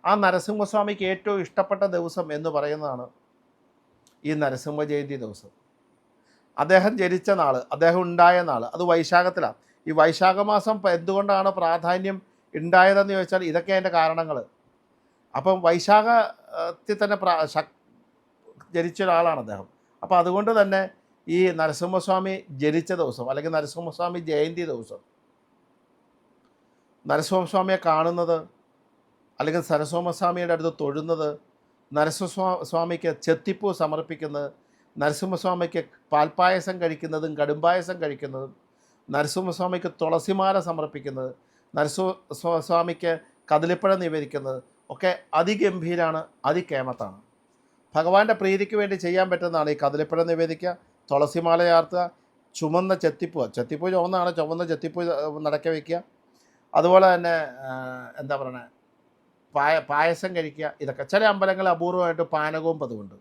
ആ നരസിംഹസ്വാമിക്ക് ഏറ്റവും ഇഷ്ടപ്പെട്ട ദിവസം എന്ന് പറയുന്നതാണ് ഈ നരസിംഹ ജയന്തി ദിവസം. അദ്ദേഹം ജനിച്ച നാൾ, അദ്ദേഹം ഉണ്ടായ നാൾ അത് വൈശാഖത്തിലാണ്. ഈ വൈശാഖ മാസം എന്തുകൊണ്ടാണ് പ്രാധാന്യം ഉണ്ടായതെന്ന് ചോദിച്ചാൽ ഇതൊക്കെ അതിൻ്റെ കാരണങ്ങൾ. അപ്പം വൈശാഖത്തിൽ തന്നെ ജനിച്ച ഒരാളാണ് അദ്ദേഹം. അപ്പോൾ അതുകൊണ്ട് തന്നെ ഈ നരസിംഹസ്വാമി ജനിച്ച ദിവസം അല്ലെങ്കിൽ നരസിംഹസ്വാമി ജയന്തി ദിവസം നരസിംഹസ്വാമിയെ കാണുന്നത് അല്ലെങ്കിൽ നരസിംഹസ്വാമിയുടെ അടുത്ത് തൊഴുന്നത്, നരസിംഹസ്വാമിക്ക് ചെത്തിപ്പൂ സമർപ്പിക്കുന്നത്, നരസിംഹസ്വാമിക്ക് പാൽപ്പായസം കഴിക്കുന്നതും കടുംപായസം കഴിക്കുന്നതും, നരസിംഹസ്വാമിക്ക് തുളസിമാല സമർപ്പിക്കുന്നത്, നരസിംഹസ്വാമിക്ക് കദളിപ്പഴം നിവേദിക്കുന്നത് ഒക്കെ അതിഗംഭീരാണ്, അതികേമത്താണ്. ഭഗവാന്റെ പ്രീതിക്ക് വേണ്ടി ചെയ്യാൻ പറ്റുന്നതാണ് ഈ കദളിപ്പഴം നിവേദിക്കുക, തുളസിമാല ചാർത്തുക, ചുമന്ന ചെത്തിപ്പൂ ചുവന്നതാണ്, ചുവന്ന ചെത്തിപ്പൂ നടക്കെ വയ്ക്കുക, അതുപോലെ തന്നെ എന്താ പറയണേ പായസം കഴിക്കുക. ഇതൊക്കെ ചില അമ്പലങ്ങൾ അപൂർവമായിട്ട് പാനകവും പതിവുണ്ട്.